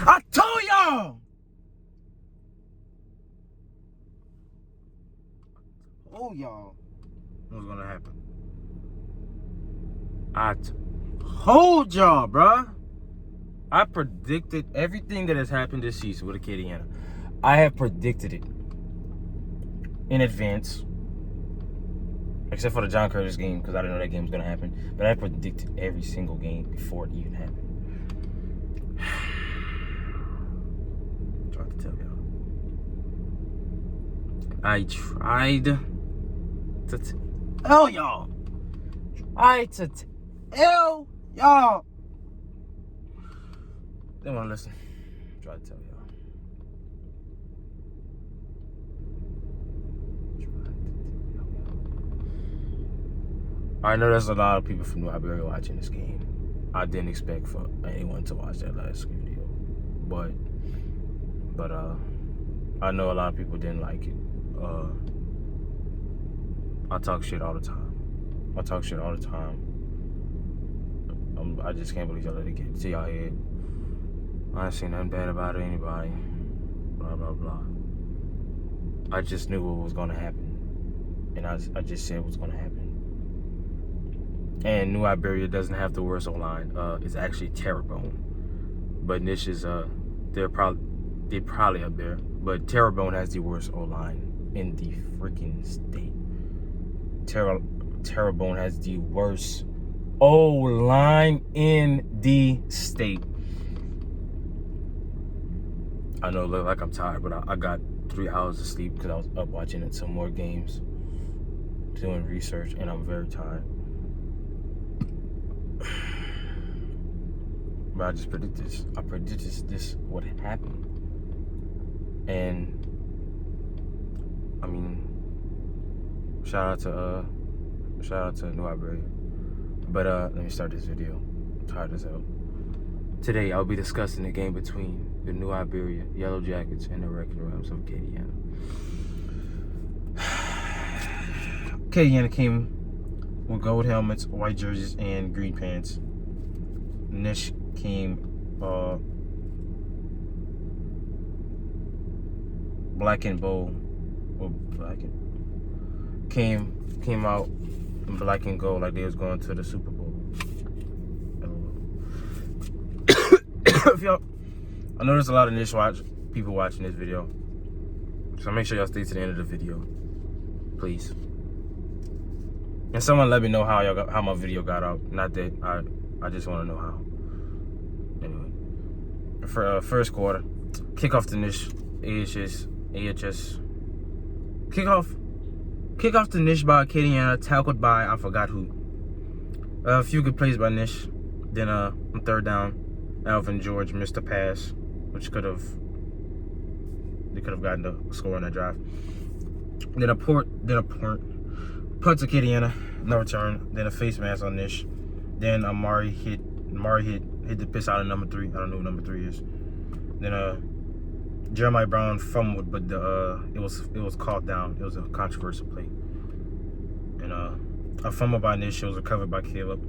I told y'all! Oh, y'all. What's gonna happen? I told y'all, bruh. I predicted everything that has happened this season with Acadiana. I have predicted it in advance. Except for the John Curtis game, because I didn't know that game was gonna happen. But I predicted every single game before it even happened. Tried to tell y'all. I tried to tell y'all. They want to listen. Try to tell y'all. I know there's a lot of people from New Iberia watching this game. I didn't expect for anyone to watch that last video, but I know a lot of people didn't like it. I talk shit all the time. I just can't believe y'all let it get to y'all head. I ain't seen nothing bad about anybody. Blah blah blah. I just knew what was gonna happen, and I just said what's gonna happen. And New Iberia doesn't have the worst O-line. It's actually Terrebonne. But Niche is they're probably up there. But Terrebonne has the worst O-line in the freaking state. Terrebonne has the worst O-line in the state. I know, look like I'm tired, but I got 3 hours of sleep because I was up watching some more games, doing research, and I'm very tired. But I just predicted this. I predicted this would happen. And I mean, shout out to New Iberia. But let me start this video. I'm tired as hell. Today I'll be discussing the game between the New Iberia Yellow Jackets and the Wrecking Rams of Acadiana. Acadiana came with gold helmets, white jerseys, and green pants. Nish came black and gold, or black and came out in black and gold like they was going to the Super Bowl. If y'all, I know there's a lot of Nish people watching this video, so make sure y'all stay to the end of the video, please. And someone let me know how my video got out. Not that I just want to know how. Anyway, for first quarter, kickoff to Nish, AHS. Kickoff to Nish by Acadiana, tackled by I forgot who. A few good plays by Nish. Then on third down, Alvin George missed a pass, which they could have gotten the score on that drive. Then a punt to Acadiana, no return. Then a face mask on Nish. Then Amari hit the piss out of number 3. I don't know who number 3 is. Then Jeremiah Brown fumbled, but it was called down. It was a controversial play. And a fumble by Nish was recovered by Caleb.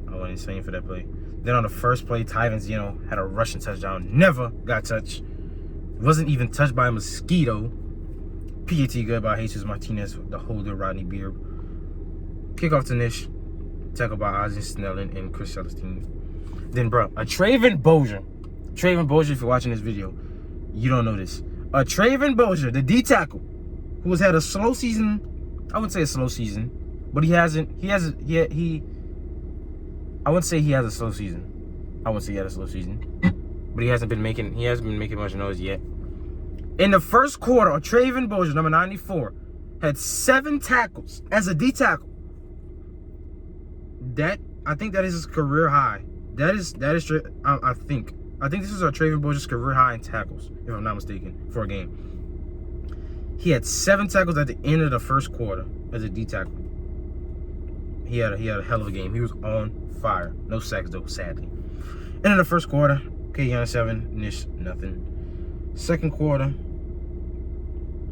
I wasn't insane for that play. Then on the first play, Tyven Zeno had a rushing touchdown. Never got touched. Wasn't even touched by a mosquito. PAT good by Jesus Martinez, the holder, Rodney Beard. Kickoff to Nish. Tackled by Ozzie Snellen and Chris Celestine. Then, bro, a Traven Bozier, if you're watching this video, you don't know this. A Traven Bozier, the D tackle, who has had a slow season. I wouldn't say a slow season, but I wouldn't say he has a slow season. I wouldn't say he had a slow season, but he hasn't been making much noise yet. In the first quarter, a Traven Bozier, number 94, had 7 tackles as a D tackle. I think that is his career high. That is I think this is our Traven Bozier's career high in tackles, if I'm not mistaken, for a game. He had 7 tackles at the end of the first quarter as a D tackle. He had a hell of a game. He was on fire. No sacks though, sadly. End of the first quarter, Acadiana 7, Nish nothing. Second quarter,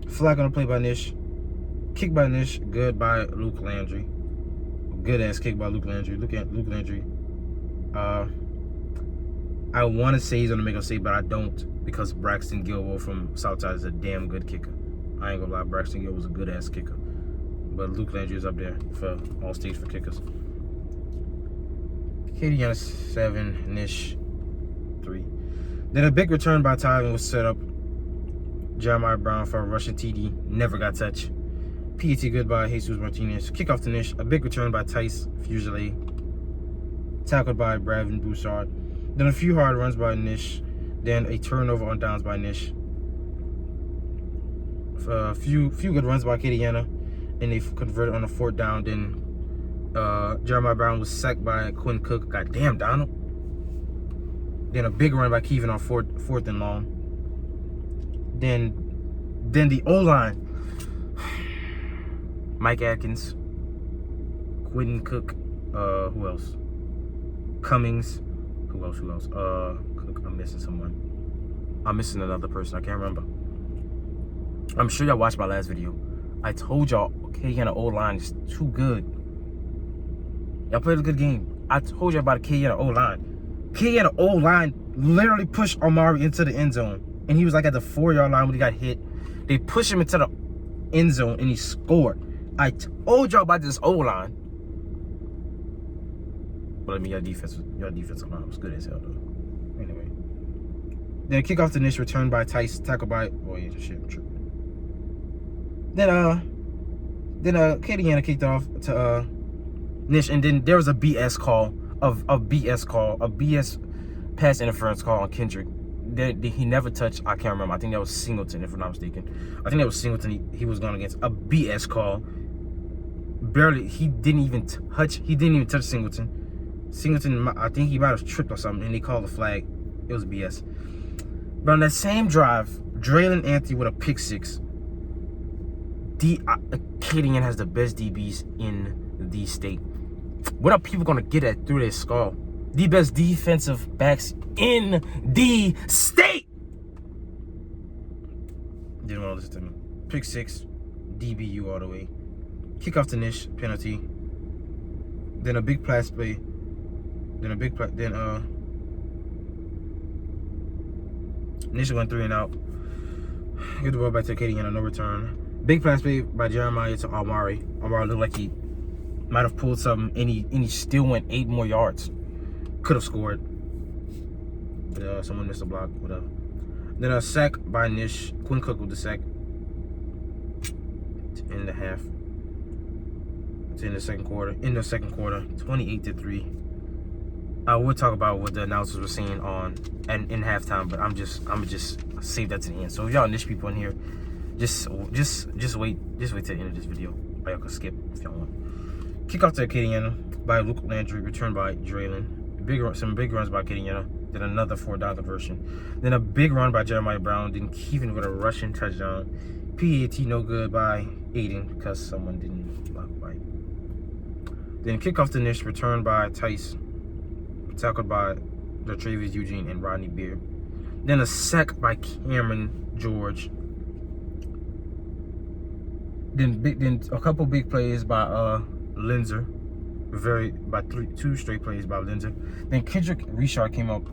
flag on the play by Nish. Kick by Nish, good by Luke Landry. Good ass kick by Luke Landry. Look at Luke Landry. I want to say he's gonna make a save, but I don't, because Braxton Gilmore from Southside is a damn good kicker. I ain't gonna lie, Braxton Gilmore was a good ass kicker, but Luke Landry is up there for all states for kickers. Acadiana 7, Nish 3. Then a big return by Tyven was set up. Jeremiah Brown for a Russian TD, never got touched. PAT good by Jesus Martinez. Kickoff to Nish. A big return by Tice Fusilier. Tackled by Bravin Broussard. Then a few hard runs by Nish. Then a turnover on downs by Nish. A few good runs by Acadiana, and they converted on a 4th down. Then Jeremiah Brown was sacked by Quinn Cook. Goddamn, Donald. Then a big run by Kevin on 4th and long. Then the O-line. Mike Atkins, Quentin Cook, who else? Cummings, who else? Cook, I'm missing someone. I'm missing another person, I can't remember. I'm sure y'all watched my last video. I told y'all, Acadiana O-line is too good. Y'all played a good game. I told y'all about Acadiana O-line. Acadiana O-line literally pushed Omari into the end zone, and he was like at the 4-yard line when he got hit. They pushed him into the end zone, and he scored. I told y'all about this O-line. But I mean, your defensive line was good as hell, though. Anyway. Then a kickoff to Nish, returned by Tice, tackled by... Oh, yeah, shit, I'm tripping. Then Acadiana kicked off to Nish, and then there was a BS call, a BS pass interference call on Kendrick. He never touched, I can't remember. I think that was Singleton, if I'm not mistaken. I think that was Singleton he was going against. A BS call. Barely, he didn't even touch Singleton. Singleton, I think he might have tripped or something, and they called the flag. It was BS. But on that same drive, Draylon Anthony with a pick 6. Acadiana has the best DBs in the state. What are people going to get at through their skull? The best defensive backs in the state. Didn't want to listen to me. Pick 6, DBU all the way. Kickoff to Nish, penalty. Then a big pass play. Nish went 3 and out. Get the ball back to Acadiana, no return. Big pass play by Jeremiah to Omari. Omari looked like he might have pulled something, and he still went 8 more yards. Could have scored. But someone missed a block, whatever. Then a sack by Nish. Quinn Cook with the sack. In the half. It's in the second quarter. 28-3. I will talk about what the announcers were saying in halftime, but I'm just save that to the end. So if y'all Nish people in here, just wait till the end of this video. Or y'all can skip if y'all want. Kickoff to Acadiana by Luke Landry, returned by Draylon. Some big runs by Acadiana. Then another 4-down conversion. Then a big run by Jeremiah Brown. Then Kevin with a rushing touchdown. PAT no good by Aiden because someone didn't block right. Then kickoff to Nish, returned by Tice. Tackled by Travis Eugene and Rodney Beard. Then a sack by Cameron George. Then a couple big plays by Linzer. Two straight plays by Linzer. Then Kendrick Richard came up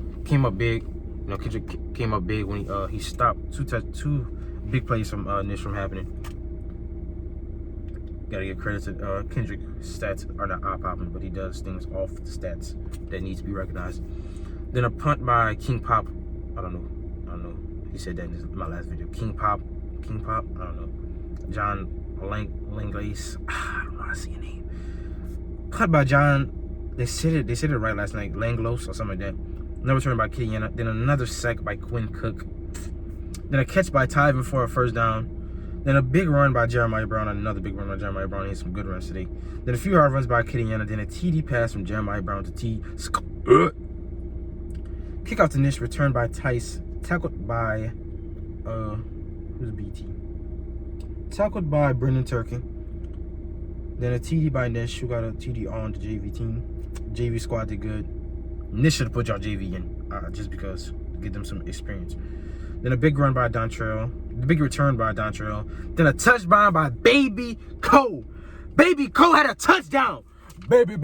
big. You know, Kendrick came up big when he stopped two big plays from Nish from happening. Gotta give credit to Kendrick. Stats are not eye-popping, but he does things off the stats that need to be recognized. Then a punt by King Pop. I don't know. He said that in my last video. King Pop. I don't know. John Langlace. I don't know how to say your name. Punt by John. They said it right last night. Langlos or something like that. Another return by Acadiana. Then another sack by Quinn Cook. Then a catch by Tyven for a first down. Then a big run by Jeremiah Brown. Another big run by Jeremiah Brown. He had some good runs today. Then a few hard runs by Acadiana. Then a TD pass from Jeremiah Brown to T. Kickoff to Nish. Returned by Tice. Tackled by who's BT? Tackled by Brendan Turkin. Then a TD by Nish, who got a TD on the JV team. JV squad did good. Nish should have put y'all JV in, just because to get them some experience. Then a big run by Dontrell. The big return by Dontrell. Then a touchdown by Baby Cole. Baby Cole had a touchdown. Baby. I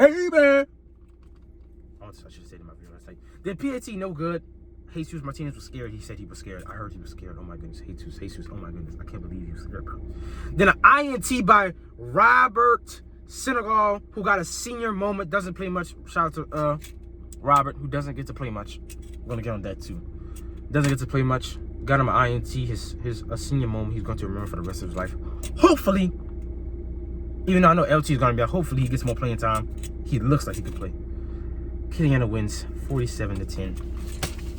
should have said in my video last night. Then PAT no good. Jesus Martinez was scared. He said he was scared. I heard he was scared. Oh my goodness. Jesus. Oh my goodness. I can't believe he was scared. Then an INT by Robert Senegal, who got a senior moment. Doesn't play much. Shout out to Robert, who doesn't get to play much. I'm gonna get on that too. Doesn't get to play much. Got him an INT. His a senior moment. He's going to remember for the rest of his life. Hopefully, even though I know LT is gonna be out, hopefully he gets more playing time. He looks like he could play. Acadiana wins 47-10.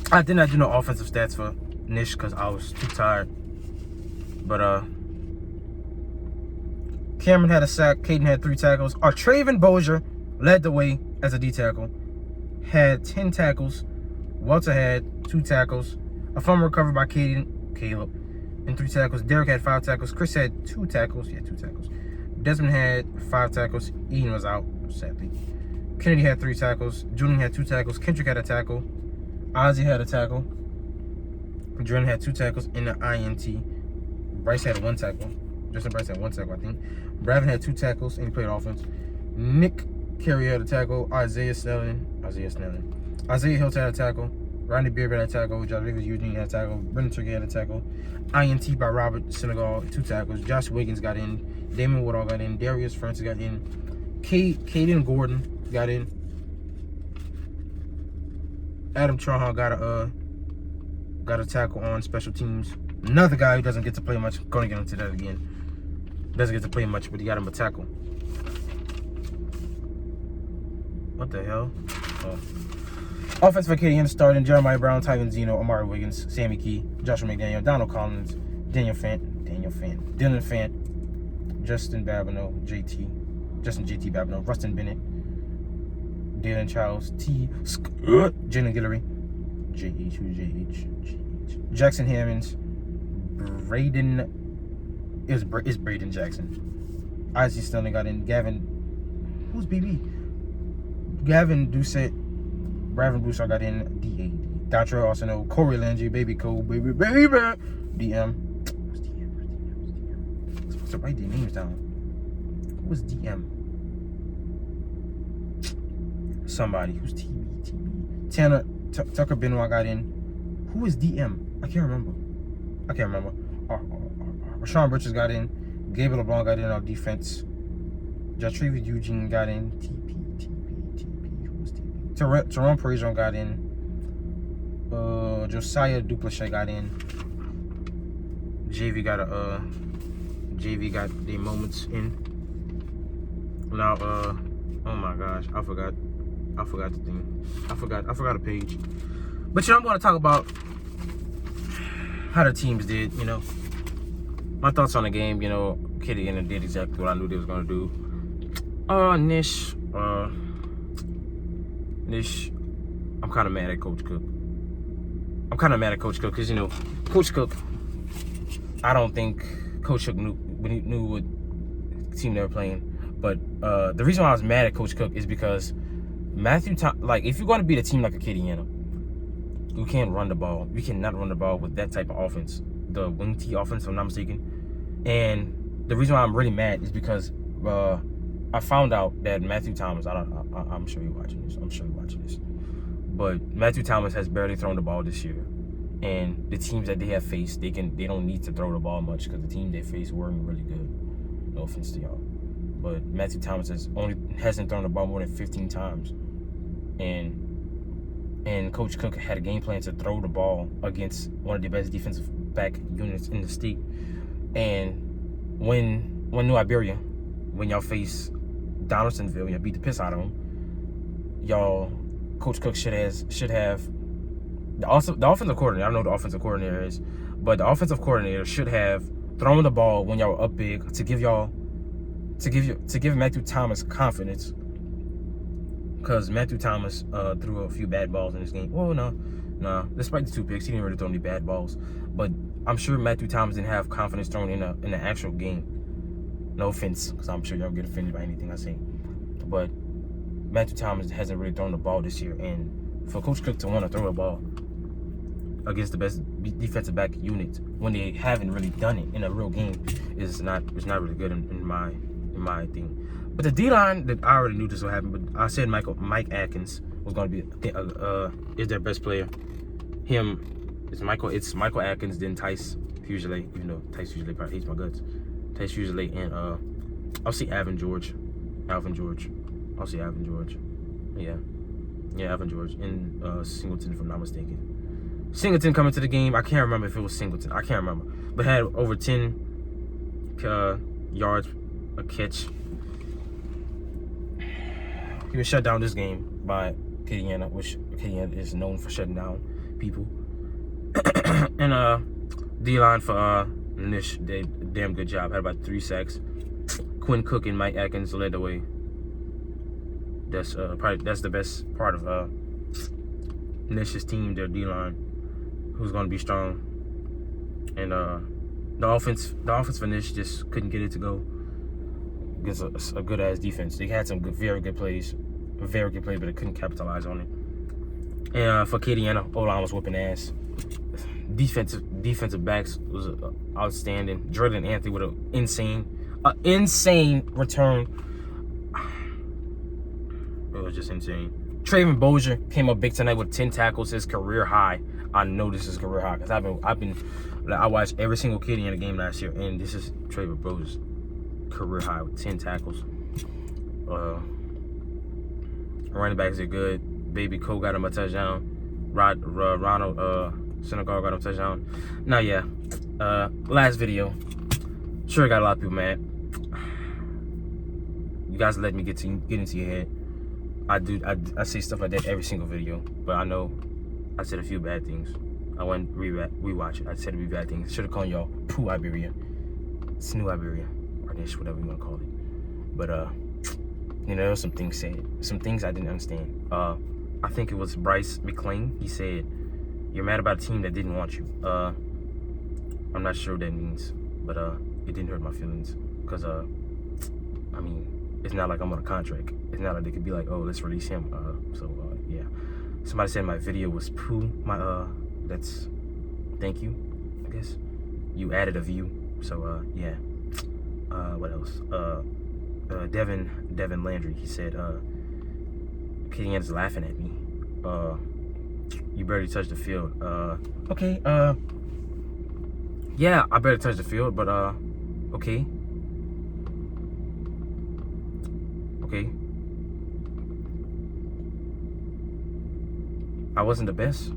I did not do no offensive stats for Nish because I was too tired. But Cameron had a sack. Caden had 3 tackles. Traven Bozier led the way as a D tackle. Had 10 tackles. Walter had 2 tackles. A fumble recovered by Caleb, and 3 tackles. Derek had 5 tackles. Chris had 2 tackles. Yeah, 2 tackles. Desmond had 5 tackles. Ian was out, sadly. Kennedy had 3 tackles. Julian had 2 tackles. Kendrick had a tackle. Ozzy had a tackle. Jordan had 2 tackles in the INT. Bryce had 1 tackle. Justin Bryce had 1 tackle, I think. Bravin had 2 tackles, and he played offense. Nick Carey had a tackle. Isaiah Snelling. Isaiah Hilton had a tackle. Rodney Beard had a tackle. Josh Davis Eugene had a tackle. Brendan Turkey had a tackle. INT by Robert Senegal, 2 tackles. Josh Wiggins got in. Damon Woodall got in. Darius Francis got in. Caden Gordon got in. Adam Trahan got a tackle on special teams. Another guy who doesn't get to play much. Gonna get into that again. Doesn't get to play much, but he got him a tackle. What the hell? Oh. Offense for Acadiana starting Jeremiah Brown, Tyven Zeno, Amari Wiggins, Sammy Key, Joshua McDaniel, Donald Collins, Dylan Fant, Justin JT Babineau, Rustin Bennett, Dalen Charles, Jalen Guillory, Jackson Hammonds, it's Braden Jackson. Isaac Sterling got in. Who's BB? Gavin Doucette, Bravin Broussard got in. DA, Dontrell Arsenal, Corey Landry, Baby Cole, baby, DM. Who's DM? I'm supposed to write their names down. Who was DM? Somebody. Who's TB? Tanner Tucker Benoit got in. Who is DM? I can't remember. Rashawn Richards got in. Gabriel LeBlanc got in on defense. Jatrivi Eugene got in. TP. Who was TP? Tyrone Parajon got in. Josiah Duplessis got in. JV got their moments in. Now, oh my gosh, I forgot the thing. I forgot a page. But I'm going to talk about how the teams did, My thoughts on the game, Acadiana did exactly what I knew they was going to do. Nish, I'm kind of mad at Coach Cook. Because, Coach Cook, I don't think Coach Cook knew what team they were playing. But the reason why I was mad at Coach Cook is because if you're going to beat a team like Acadiana, you can't run the ball. You cannot run the ball with that type of offense. The wing T offense, if I'm not mistaken. And the reason why I'm really mad is because I found out that Matthew Thomas, I'm sure you're watching this. But Matthew Thomas has barely thrown the ball this year. And the teams that they have faced, they don't need to throw the ball much because the team they faced weren't really good. No offense to y'all. But Matthew Thomas hasn't thrown the ball more than 15 times. And and Coach Cook had a game plan to throw the ball against one of the best defensive back units in the state. And when New Iberia, when y'all face Donaldsonville, y'all beat the piss out of them, y'all, Coach Cook should have the offensive coordinator. I don't know who the offensive coordinator is, but the offensive coordinator should have thrown the ball when y'all were up big to give Matthew Thomas confidence. Because Matthew Thomas threw a few bad balls in this game. Well, no. Despite the 2 picks, he didn't really throw any bad balls. But I'm sure Matthew Thomas didn't have confidence throwing in the actual game. No offense, because I'm sure y'all get offended by anything I say. But Matthew Thomas hasn't really thrown the ball this year. And for Coach Cook to want to throw the ball against the best defensive back unit when they haven't really done it in a real game is not really good in my thing. But the D-line, that I already knew this would happen, but I said Mike Atkins was going to be is their best player. It's Michael Atkins, then Tice Fugile, even though Tice Fugile probably hates my guts. Tice Fugile, and I'll see Alvin George. I'll see Alvin George. Yeah, Alvin George, and Singleton, if I'm not mistaken. Singleton coming to the game. I can't remember if it was Singleton. I can't remember. But had over 10 yards a catch. He was shut down this game by Acadiana, which Acadiana is known for shutting down people. And D-line for Nish did a damn good job. Had about 3 sacks. Quinn Cook and Mike Atkins led the way. That's the best part of Nish's team, their D-line, who's going to be strong. And the offense for Nish just couldn't get it to go against a good ass defense. They had some very good plays, but they couldn't capitalize on it. And for Acadiana, O-line was whooping ass. Defensive backs was outstanding. Jordan Anthony with an insane return. It was just insane. Traven Bozier came up big tonight with 10 tackles, his career high. I know this is career high because I watched every single Acadiana game last year, and this is Traven Bozier's career high with 10 tackles. Running backs are good. Baby Cole got him a touchdown. Ronald Senegal got him a touchdown. Now, yeah, last video. Sure got a lot of people mad. You guys let me get into your head. I say stuff like that every single video, but I know I said a few bad things. I went rewatch it. I said a few bad things. Should have called y'all Pooh Iberia. It's New Iberia, or Nish, whatever you want to call it. But there were some things said, some things I didn't understand. I think it was Bryce McLean. He said, "You're mad about a team that didn't want you." I'm not sure what that means, but it didn't hurt my feelings because it's not like I'm on a contract. It's not like they could be like, "Oh, let's release him." Yeah. Somebody said my video was poo. That's thank you, I guess. You added a view, so yeah. What else? Devin Landry. He said, "Acadiana's laughing at me. You barely touched the field." Okay. Yeah, I barely touched the field, but okay. Okay. I wasn't the best.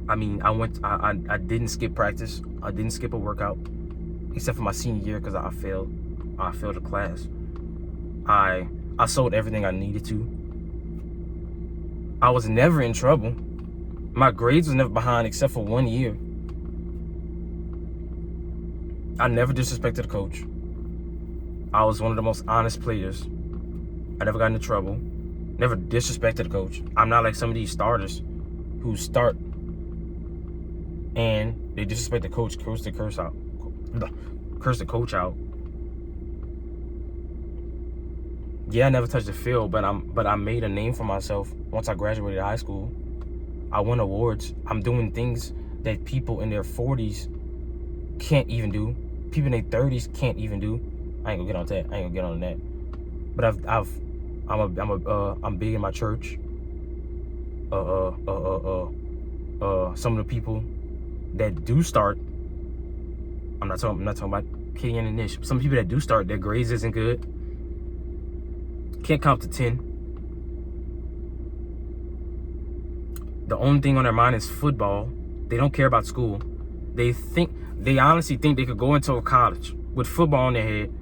I didn't skip practice. I didn't skip a workout, except for my senior year because I failed a class. I sold everything I needed to. I was never in trouble. My grades was never behind except for 1 year. I never disrespected the coach. I was one of the most honest players. I never got into trouble. Never disrespected the coach. I'm not like some of these starters who start and they disrespect the coach, curse the coach out. Yeah, I never touched the field, but I made a name for myself once I graduated high school. I won awards. I'm doing things that people in their 40s can't even do. People in their 30s can't even do. I ain't gonna get on that. But I'm big in my church. Some of the people that do start, I'm not talking about Acadiana and Nish. Some people that do start, their grades isn't good. Can't count to 10. The only thing on their mind is football. They don't care about school. They honestly think they could go into a college with football on their head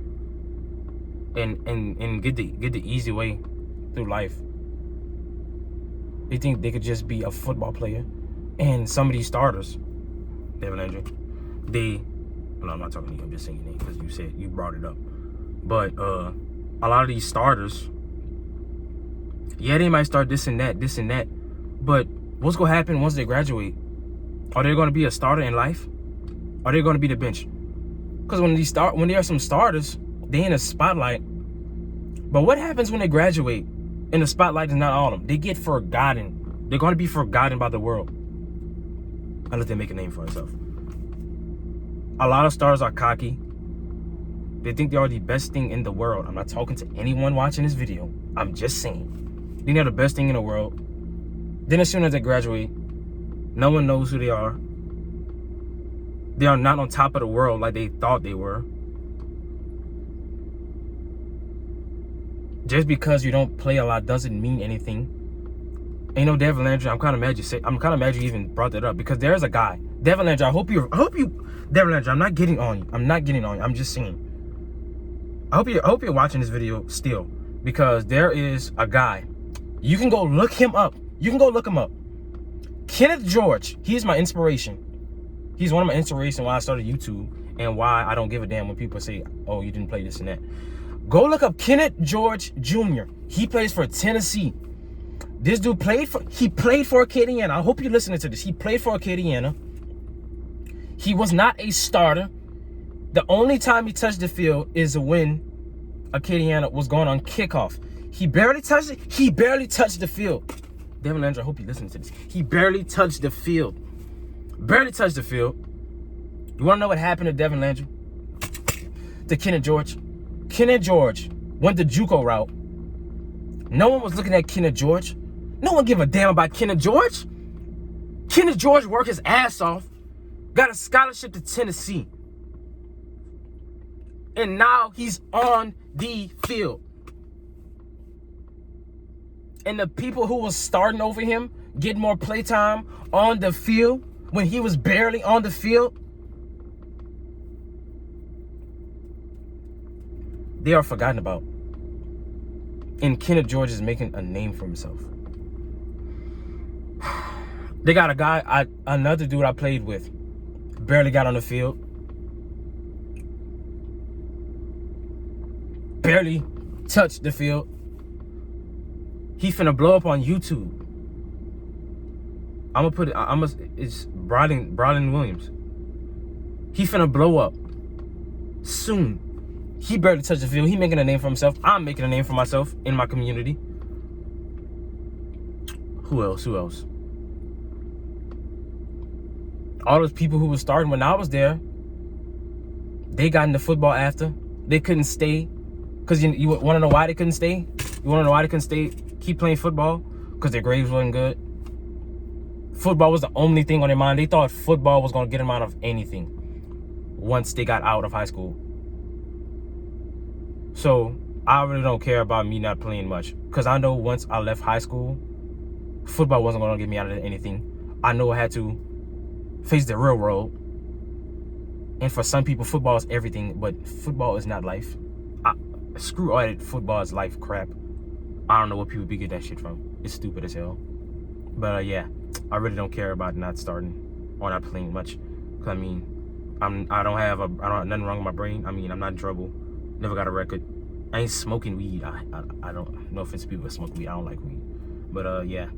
and get the easy way through life. They think they could just be a football player. And some of these starters, Devin Landry, no, I'm not talking to you, I'm just saying your name because you brought it up. But a lot of these starters, yeah, they might start this and that. But what's gonna happen once they graduate? Are they gonna be a starter in life? Are they gonna be the bench? Because when there are some starters, they in a spotlight. But what happens when they graduate and the spotlight is not on them? They get forgotten. They're gonna be forgotten by the world unless they make a name for themselves. A lot of stars are cocky. They think they are the best thing in the world. I'm not talking to anyone watching this video. I'm just saying. They are the best thing in the world. Then as soon as they graduate, no one knows who they are. They are not on top of the world like they thought they were. Just because you don't play a lot doesn't mean anything. And Devin Landry, I'm kind of mad you even brought that up because there's a guy, Devin Landry. I hope you, Devin Landry. I'm not getting on you. I'm just saying. I hope you're watching this video still because there is a guy. You can go look him up. Kenneth George. He's my inspiration. He's one of my inspirations why I started YouTube and why I don't give a damn when people say, "Oh, you didn't play this and that." Go look up Kenneth George Jr. He plays for Tennessee. This dude played for Acadiana. I hope you're listening to this. He played for Acadiana. He was not a starter. The only time he touched the field is when Acadiana was going on kickoff. He barely touched it. He barely touched the field. Devin Landry, I hope you listen to this. He barely touched the field. Barely touched the field. You want to know what happened to Devin Landry? To Kenneth George? Kenneth George went the JUCO route. No one was looking at Kenneth George. No one give a damn about Kenneth George. Kenneth George worked his ass off. Got a scholarship to Tennessee. And now he's on the field. And the people who was starting over him get more playtime on the field when he was barely on the field. They are forgotten about. And Kenneth George is making a name for himself. They got a guy, another dude I played with, barely got on the field. Barely touched the field. He finna blow up on YouTube. It's Brylan Williams. He finna blow up soon. He barely touched the field. He making a name for himself. I'm making a name for myself in my community. Who else? All those people who were starting when I was there, they got into football after. They couldn't stay. Because you want to know why they couldn't stay? You want to know why they couldn't stay? Keep playing football? Because their grades wasn't good. Football was the only thing on their mind. They thought football was going to get them out of anything once they got out of high school. So I really don't care about me not playing much. Because I know once I left high school, football wasn't going to get me out of anything. I know I had to face the real world. And for some people, football is everything. But football is not life. Screw all that football is life crap. I don't know what people be getting that shit from. It's stupid as hell. But yeah, I really don't care about not starting or not playing much. Cause I mean, I don't have nothing wrong with my brain. I mean, I'm not in trouble. Never got a record. I ain't smoking weed. I don't. No offense to people that smoke weed. I don't like weed. But yeah.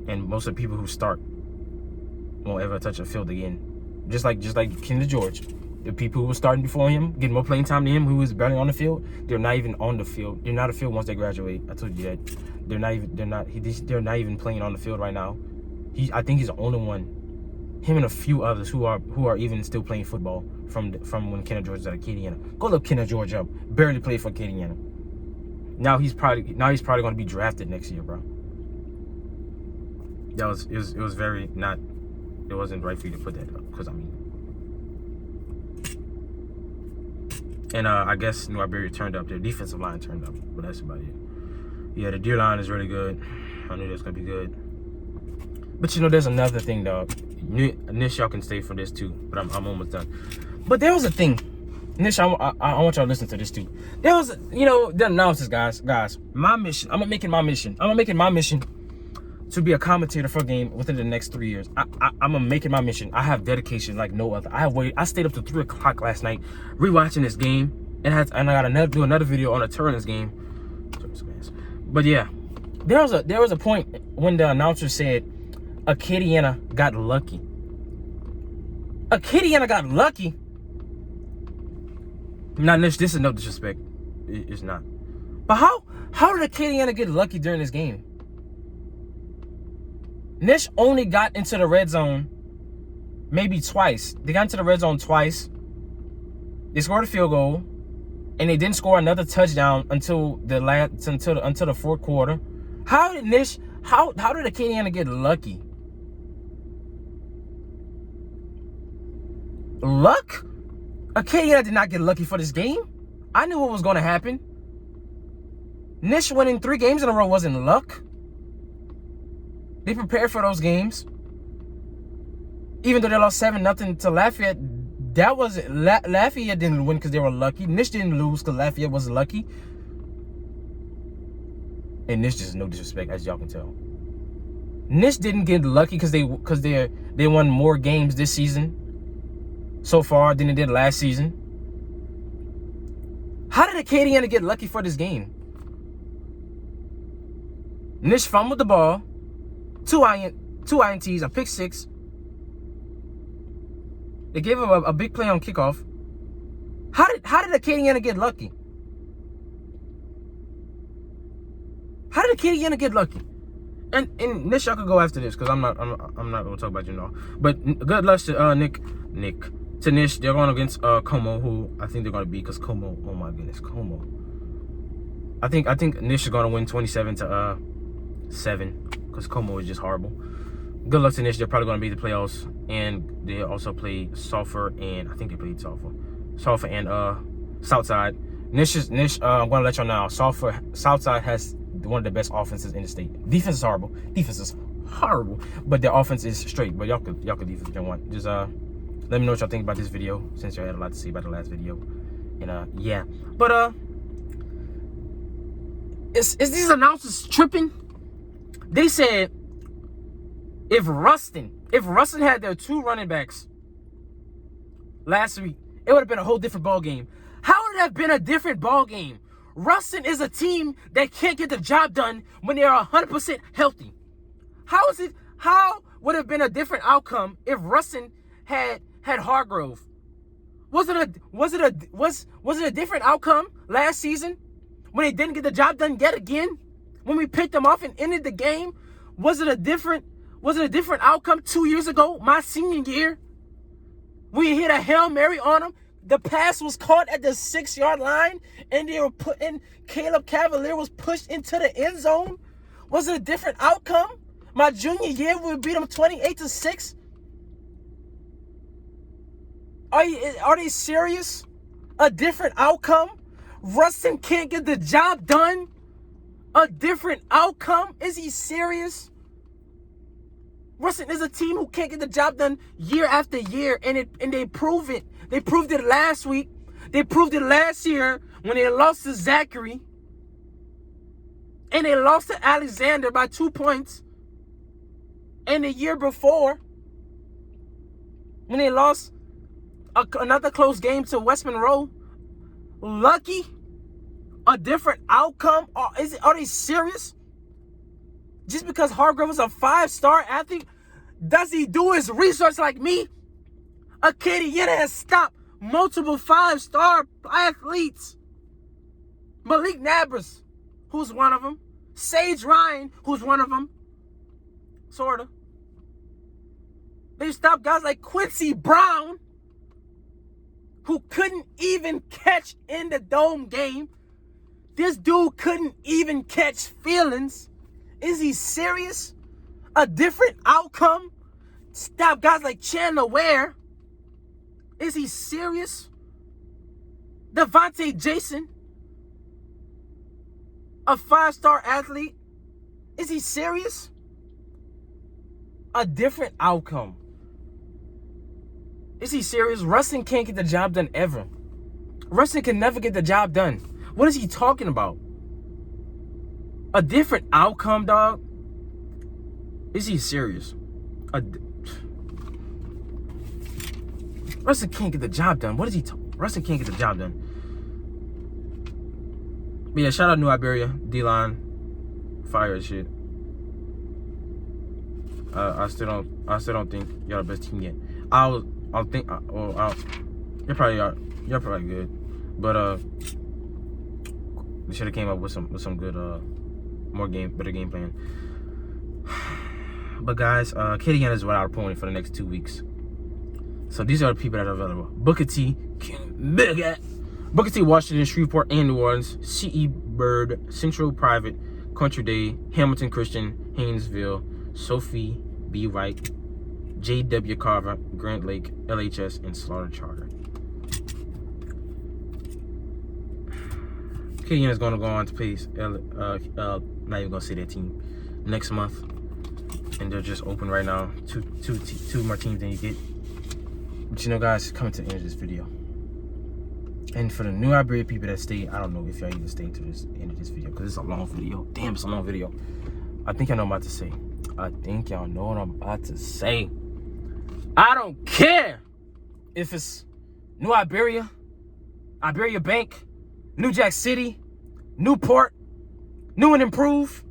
And most of the people who start won't ever touch a field again. Just like Kenneth George. The people who were starting before him, getting more playing time than him, who was barely on the field, they're not even on the field. They're not on the field once they graduate. I told you that. They're not even playing on the field right now. I think he's the only one. Him and a few others who are even still playing football from when Kenneth George was at Acadiana. Go look Kenneth George up. Barely played for Acadiana. Now he's probably going to be drafted next year, bro. It was very not. It wasn't right for you to put that up because I mean. And I guess New Iberia turned up. Their defensive line turned up, but that's about it. Yeah, the D line is really good. I knew that was gonna be good. But you know, there's another thing, dog. Nish, y'all can stay for this too, but I'm almost done. But there was a thing. Nish, I want y'all to listen to this too. There was, you know, the announcers, guys. My mission. I'm making my mission to be a commentator for a game within the next 3 years. I'm making my mission. I have dedication like no other. I stayed up to 3 o'clock last night rewatching this game, and I gotta do another video on a Turner's game. But yeah, there was a point when the announcer said Acadiana got lucky. Acadiana got lucky. Now, this is no disrespect. It's not. But how did Acadiana get lucky during this game? Nish only got into the red zone maybe twice. They got into the red zone twice. They scored a field goal, and they didn't score another touchdown until the fourth quarter. How did Acadiana get lucky? Luck? Acadiana did not get lucky for this game. I knew what was going to happen. Nish winning 3 games in a row wasn't luck. They prepared for those games. Even though they lost 7-0 to Lafayette, that was Lafayette didn't win because they were lucky. Nish didn't lose because Lafayette was lucky. And Nish just no disrespect, as y'all can tell. Nish didn't get lucky because they won more games this season so far than they did last season. How did Acadiana get lucky for this game? Nish fumbled the ball, two INTs, a pick 6. They gave him a big play on kickoff. How did Acadiana get lucky? How did Acadiana get lucky? And Nish, y'all could go after this because I'm not gonna talk about you now. But good luck to Nick. To Nish, they're going against Como, who I think they're gonna beat because Como. Oh my goodness, Como. I think Nish is gonna win 27-7 because Como is just horrible. Good luck to Nish. They're probably gonna beat the playoffs, and they also play Sulphur, and I think they played Sulphur and Southside. I'm gonna let y'all know. Southside has one of the best offenses in the state. Defense is horrible, but their offense is straight. But y'all could defense if you want. Just let me know what y'all think about this video, since y'all had a lot to say about the last video. And yeah, but is these announcers tripping? They said if Ruston had their 2 running backs last week, it would have been a whole different ball game. How would it have been a different ball game? Ruston is a team that can't get the job done when they are 100% healthy. How would it have been a different outcome if Ruston had Hargrove? Was it a different outcome last season when they didn't get the job done yet again? When we picked them off and ended the game, was it a different outcome 2 years ago, my senior year? We hit a Hail Mary on them. The pass was caught at the 6-yard line, and they were Caleb Cavalier was pushed into the end zone. Was it a different outcome? My junior year, we beat them 28-6. Are they serious? A different outcome? Ruston can't get the job done? A different outcome? Is he serious? Ruston is a team who can't get the job done year after year, and they prove it. They proved it last week. They proved it last year when they lost to Zachary. And they lost to Alexander by 2 points. And the year before, when they lost another close game to West Monroe. Lucky? A different outcome? Are they serious? Just because Hargrove is a 5-star athlete, does he do his research like me? Acadiana has stopped multiple 5-star athletes. Malik Nabris, who's one of them. Sage Ryan, who's one of them. Sorta. They stopped guys like Quincy Brown, who couldn't even catch in the dome game. This dude couldn't even catch feelings. Is he serious? A different outcome? Stop guys like Chandler Ware. Is he serious? Devontae Jason, a 5-star athlete. Is he serious? A different outcome. Is he serious? Rustin can't get the job done ever. Rustin can never get the job done. What is he talking about? A different outcome, dog? Is he serious? Rustin can't get the job done. What is he talking? Rustin can't get the job done. But yeah, shout out New Iberia, D-line, fire and shit. I still don't think y'all the best team yet. You're probably good, but they should have came up with some good better game plan. But guys, Acadiana is without our opponent for the next 2 weeks. So these are the people that are available: Booker T, Washington, Shreveport, and New Orleans. C.E. Bird, Central Private, Country Day, Hamilton Christian, Haynesville, Sophie B. Wright, J.W. Carver, Grant Lake, LHS, and Slaughter Charter. Acadiana is going to go on to play, not even going to say that team, next month. And they're just open right now. Two more teams than you get. But you know, guys, coming to the end of this video. And for the New Iberia people that stay, I don't know if y'all even stay to this end of this video because it's a long video. Damn, it's a long video. I think I know what I'm about to say. I think y'all know what I'm about to say. I don't care if it's New Iberia, Iberia Bank, New Jack City, Newport, New and Improved,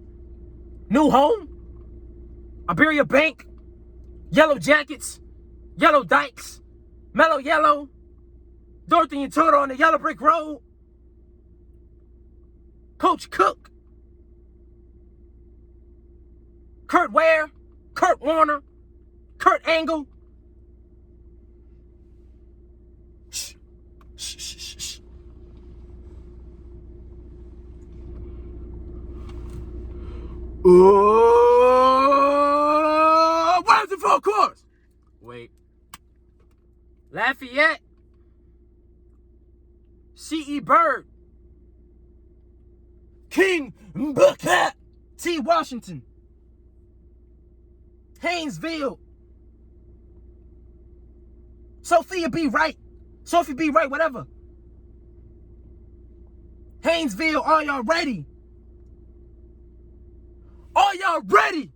New Home, Iberia Bank, Yellow Jackets, Yellow Dykes, Mellow Yellow, Dorothy and Toto on the Yellow Brick Road, Coach Cook, Kurt Ware, Kurt Warner, Kurt Angle. Shh. Shh, shh, shh, shh. Oh, what is the full course? Wait. Lafayette, C.E. Bird, King Booker T. Washington, Haynesville, Sophia B. Wright, whatever. Haynesville, are y'all ready? Are y'all ready?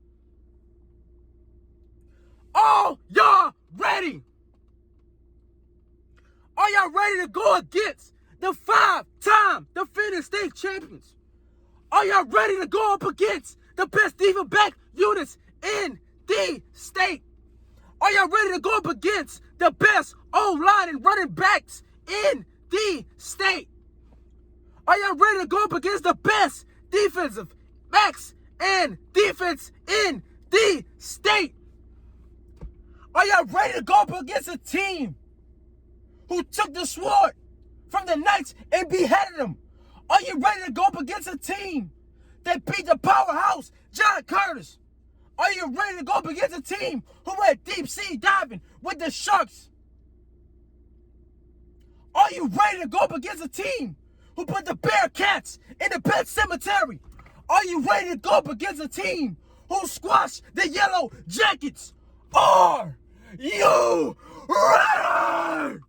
Are y'all ready? Are y'all ready to go against the 5-time defending state champions? Are y'all ready to go up against the best defensive back units in the state? Are y'all ready to go up against the best O-line and running backs in the state? Are y'all ready to go up against the best defensive backs and defense in the state? Are y'all ready to go up against a team who took the sword from the Knights and beheaded them? Are you ready to go up against a team that beat the powerhouse John Curtis? Are you ready to go up against a team who went deep sea diving with the Sharks? Are you ready to go up against a team who put the Bearcats in the Pet Cemetery? Are you ready to go up against a team who squashed the Yellow Jackets? Are you ready?